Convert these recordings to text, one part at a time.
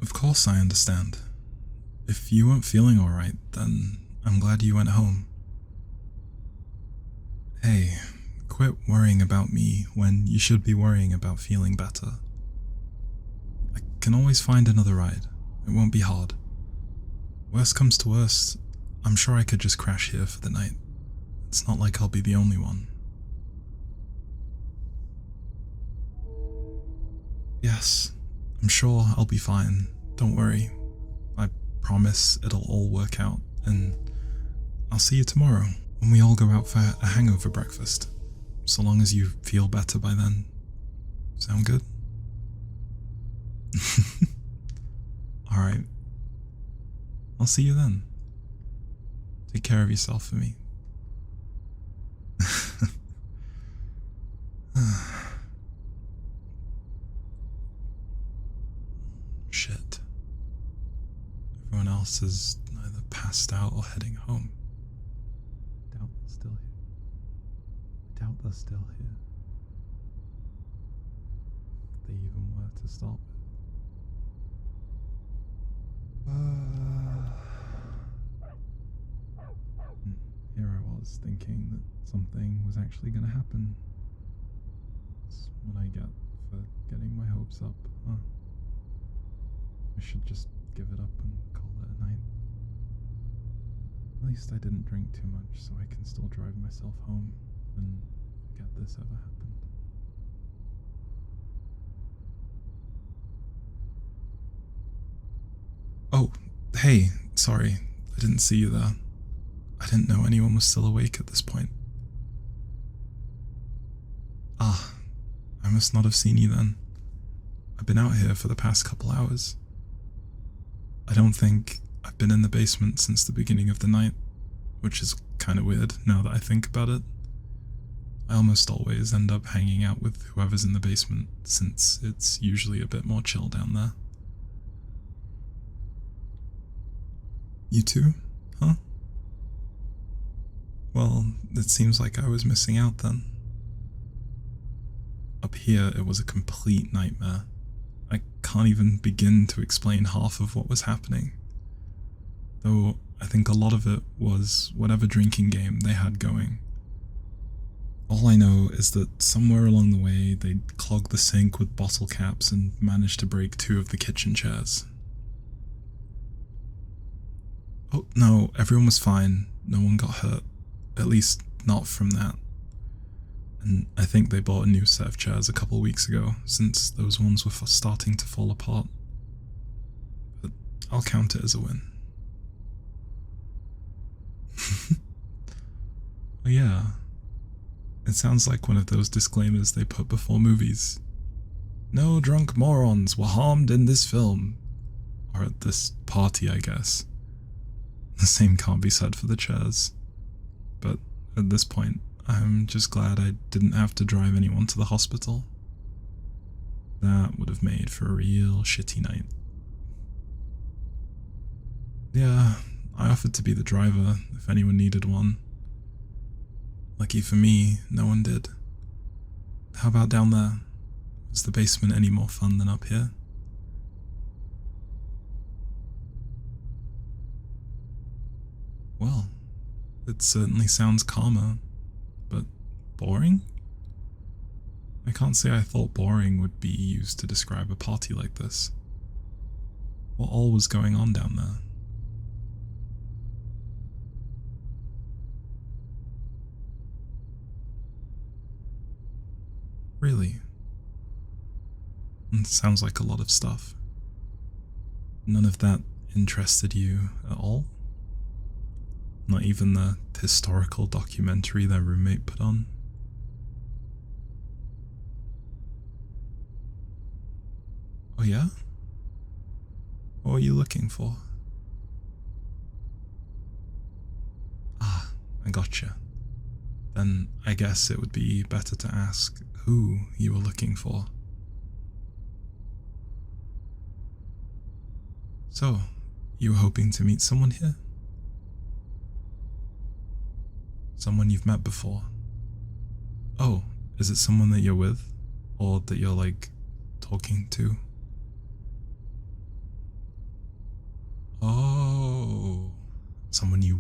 Of course I understand. If you weren't feeling alright, then I'm glad you went home. Hey, quit worrying about me when you should be worrying about feeling better. I can always find another ride. It won't be hard. Worst comes to worst, I'm sure I could just crash here for the night. It's not like I'll be the only one. Yes, I'm sure I'll be fine. Don't worry. I promise it'll all work out, and I'll see you tomorrow when we all go out for a hangover breakfast. So long as you feel better by then. Sound good? Alright. I'll see you then. Take care of yourself for me. Shit. Everyone else is either passed out or heading home. I doubt they're still here. If they even were to start with. Here I was thinking that something was actually going to happen. That's what I get for getting my hopes up, huh? I should just give it up and call it a night. At least I didn't drink too much, so I can still drive myself home and forget this ever happened. Oh, hey, sorry, I didn't see you there. I didn't know anyone was still awake at this point. Ah, I must not have seen you then. I've been out here for the past couple hours. I don't think I've been in the basement since the beginning of the night, which is kind of weird now that I think about it. I almost always end up hanging out with whoever's in the basement, since it's usually a bit more chill down there. You too, huh? Well, it seems like I was missing out then. Up here, it was a complete nightmare. I can't even begin to explain half of what was happening. Though I think a lot of it was whatever drinking game they had going. All I know is that somewhere along the way they clogged the sink with bottle caps and managed to break 2 of the kitchen chairs. Oh no, everyone was fine. No one got hurt. At least not from that. And I think they bought a new set of chairs a couple weeks ago, since those ones were starting to fall apart. But I'll count it as a win. Oh yeah, it sounds like one of those disclaimers they put before movies. No drunk morons were harmed in this film. Or at this party, I guess. The same can't be said for the chairs. But at this point, I'm just glad I didn't have to drive anyone to the hospital. That would have made for a real shitty night. Yeah, I offered to be the driver if anyone needed one. Lucky for me, no one did. How about down there? Was the basement any more fun than up here? Well, it certainly sounds calmer, but boring? I can't say I thought boring would be used to describe a party like this. What all was going on down there? Really? It sounds like a lot of stuff. None of that interested you at all? Not even the historical documentary their roommate put on? Oh yeah? What were you looking for? Ah, I gotcha. Then I guess it would be better to ask who you were looking for. So, you were hoping to meet someone here? Someone you've met before? Oh, is it someone that you're with? Or that you're, like, talking to?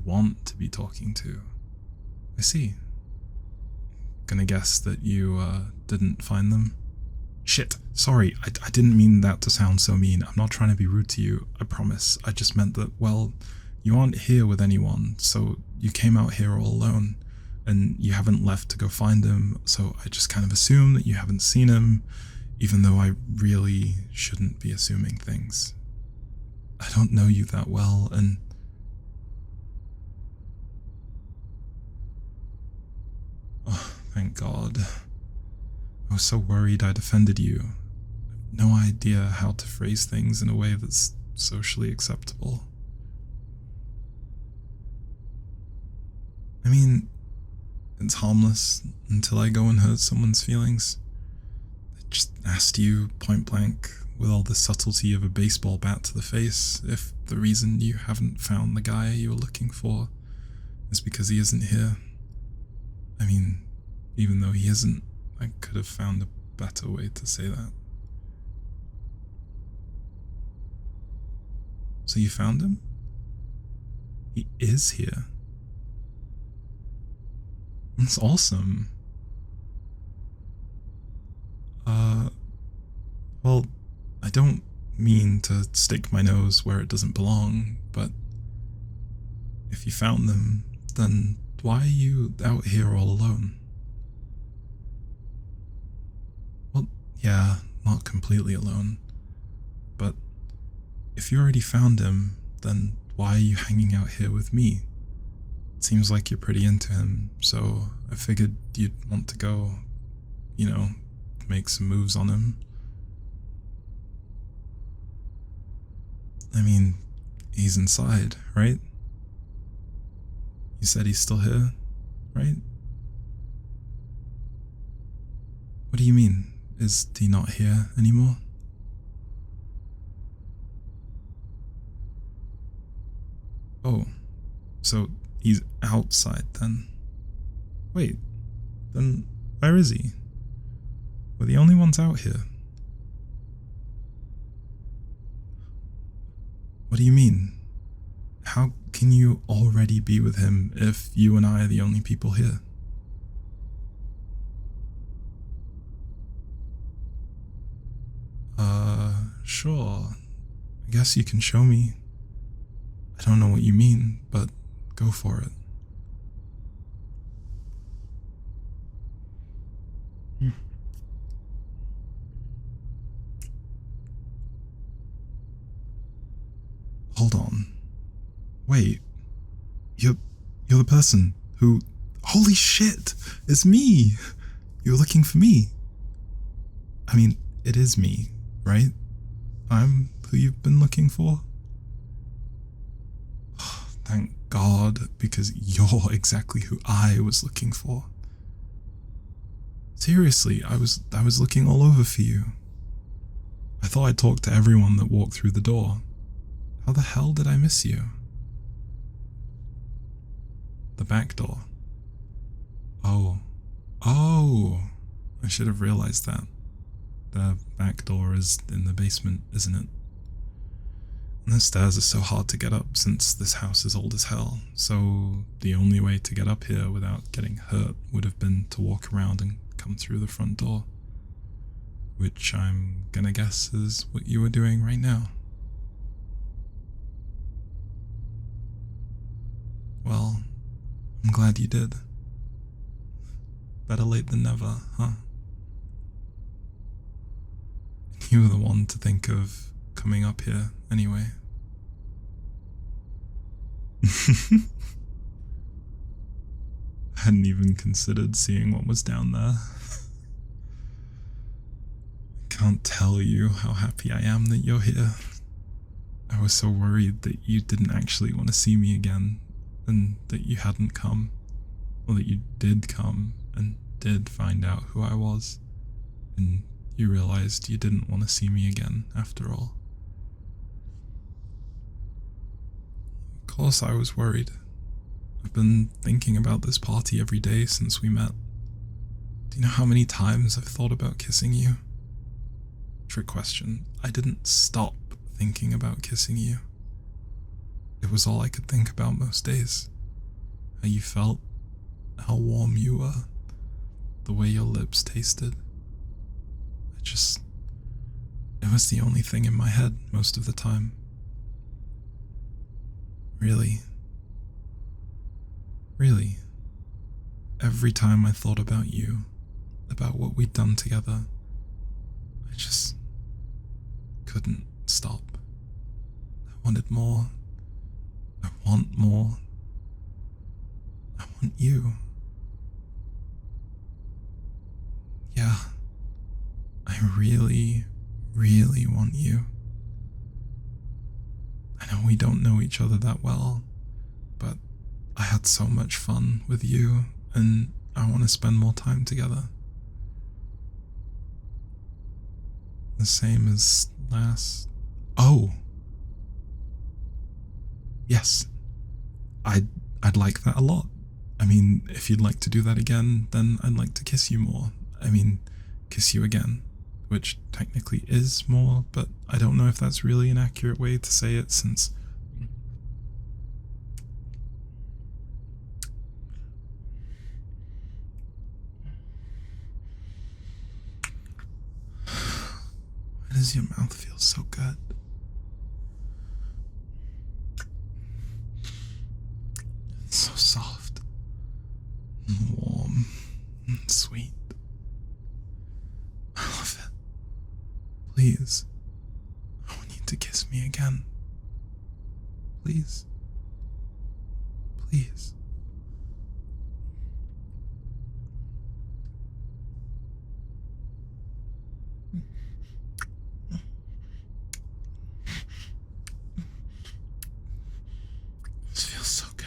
want to be talking to. I see. Gonna guess that you, didn't find them? Shit, sorry, I didn't mean that to sound so mean. I'm not trying to be rude to you, I promise. I just meant that, well, you aren't here with anyone, so you came out here all alone, and you haven't left to go find him, so I just kind of assume that you haven't seen him, even though I really shouldn't be assuming things. I don't know you that well, and... Oh, thank God. I was so worried I'd offended you. No idea how to phrase things in a way that's socially acceptable. I mean, it's harmless until I go and hurt someone's feelings. I just asked you point blank, with all the subtlety of a baseball bat to the face, if the reason you haven't found the guy you were looking for is because he isn't here. I mean, even though he isn't, I could have found a better way to say that. So you found him? He is here. That's awesome. Well, I don't mean to stick my nose where it doesn't belong, but if you found them, then why are you out here all alone? Well, yeah, not completely alone, but if you already found him, then why are you hanging out here with me? It seems like you're pretty into him, so I figured you'd want to go, you know, make some moves on him. I mean, he's inside, right? You said he's still here, right? What do you mean? Is he not here anymore? Oh, so he's outside then. Wait, then where is he? We're the only ones out here. What do you mean? How can you already be with him if you and I are the only people here? Sure. I guess you can show me. I don't know what you mean, but go for it. Hold on. Wait. You're the person who... Holy shit! It's me! You're looking for me. I mean, it is me, right? I'm who you've been looking for? Thank God, because you're exactly who I was looking for. Seriously, I was looking all over for you. I thought I'd talk to everyone that walked through the door. How the hell did I miss you? The back door. Oh. I should have realized that. The back door is in the basement, isn't it? And the stairs are so hard to get up since this house is old as hell, so the only way to get up here without getting hurt would have been to walk around and come through the front door. Which I'm gonna guess is what you were doing right now. Well, I'm glad you did. Better late than never, huh? You were the one to think of coming up here anyway. I hadn't even considered seeing what was down there. I can't tell you how happy I am that you're here. I was so worried that you didn't actually want to see me again, and that you hadn't come, or that you did come and did find out who I was, and you realized you didn't want to see me again after all. Of course I was worried. I've been thinking about this party every day since we met. Do you know how many times I've thought about kissing you? Trick question. I didn't stop thinking about kissing you. It was all I could think about most days. how you felt, how warm you were, the way your lips tasted. It was the only thing in my head most of the time. Really, every time I thought about you, about what we'd done together, I just couldn't stop. I wanted more. I want more. I want you. Yeah, I really, really want you. I know we don't know each other that well, but I had so much fun with you, and I want to spend more time together. The same as last. Oh! Yes. I'd like that a lot. I mean, if you'd like to do that again, then I'd like to kiss you more. I mean, kiss you again. Which technically is more, but I don't know if that's really an accurate way to say it since... Why does your mouth feel so good? It's so soft, and warm, and sweet. I love it. Please, I want you to kiss me again. Please. Please. This feels so good.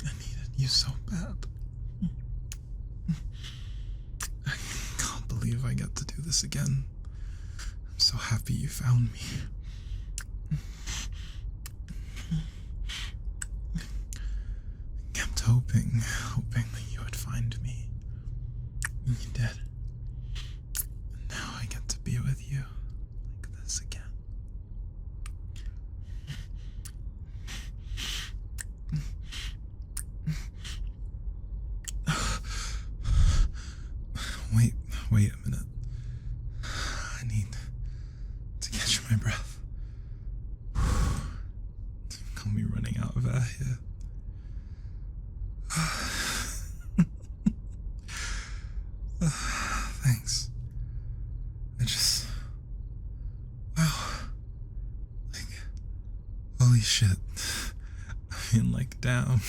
I needed you so bad. I can't believe I get to do this again. I'm so happy you found me. Kept hoping that you would find me. And you did. And now I get to be with you like this again. Wait a minute. I need to catch my breath. Got me running out of air here. Thanks. Wow. Like, holy shit. I mean, like, damn.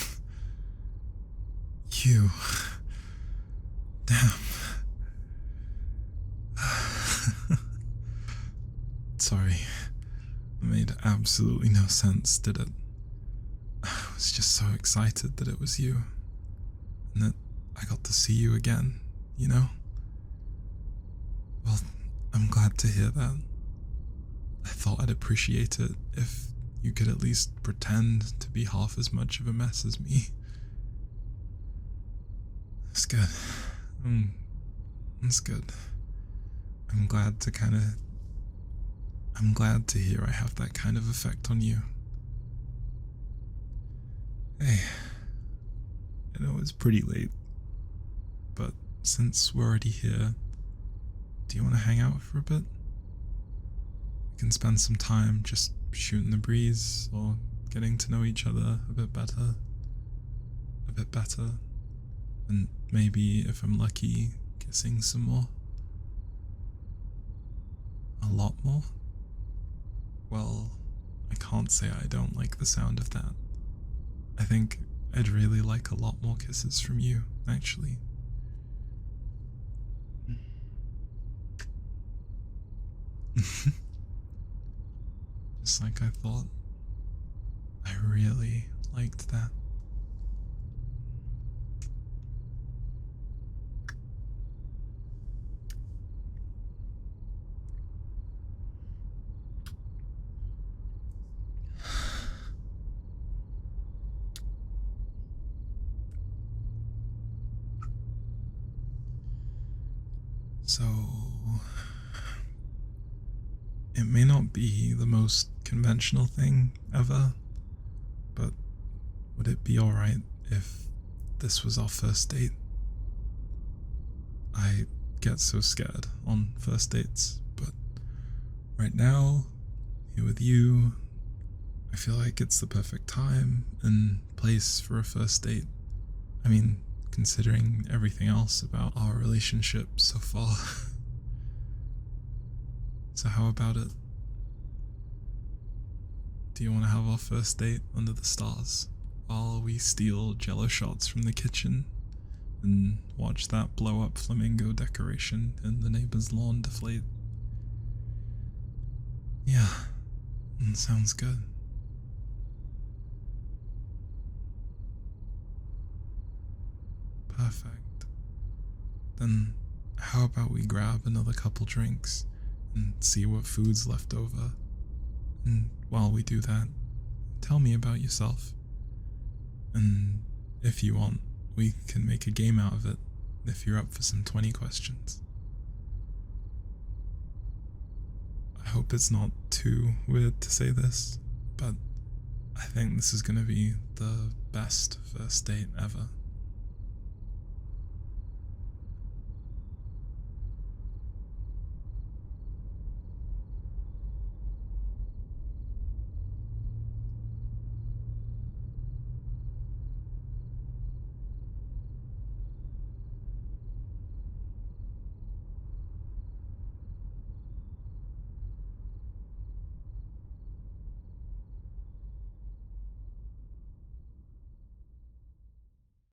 You. Damn. Sorry. It made absolutely no sense, did it? I was just so excited that it was you. And that I got to see you again, you know? Well, I'm glad to hear that. I thought I'd appreciate it if you could at least pretend to be half as much of a mess as me. That's good. That's good. I'm glad to hear I have that kind of effect on you. Hey, I know it's pretty late, but since we're already here, do you want to hang out for a bit? We can spend some time just shooting the breeze or getting to know each other a bit better, and maybe, if I'm lucky, kissing some more. A lot more? Well, I can't say I don't like the sound of that. I think I'd really like a lot more kisses from you, actually. Just like I thought. I really liked that. So, it may not be the most conventional thing ever, but would it be alright if this was our first date? I get so scared on first dates, but right now, here with you, I feel like it's the perfect time and place for a first date. I mean, considering everything else about our relationship so far. So how about it? Do you want to have our first date under the stars while we steal jello shots from the kitchen and watch that blow up flamingo decoration in the neighbor's lawn deflate? Yeah, sounds good. Perfect. Then how about we grab another couple drinks and see what food's left over? And while we do that, tell me about yourself. And if you want, we can make a game out of it if you're up for some 20 questions. I hope it's not too weird to say this, but I think this is gonna be the best first date ever.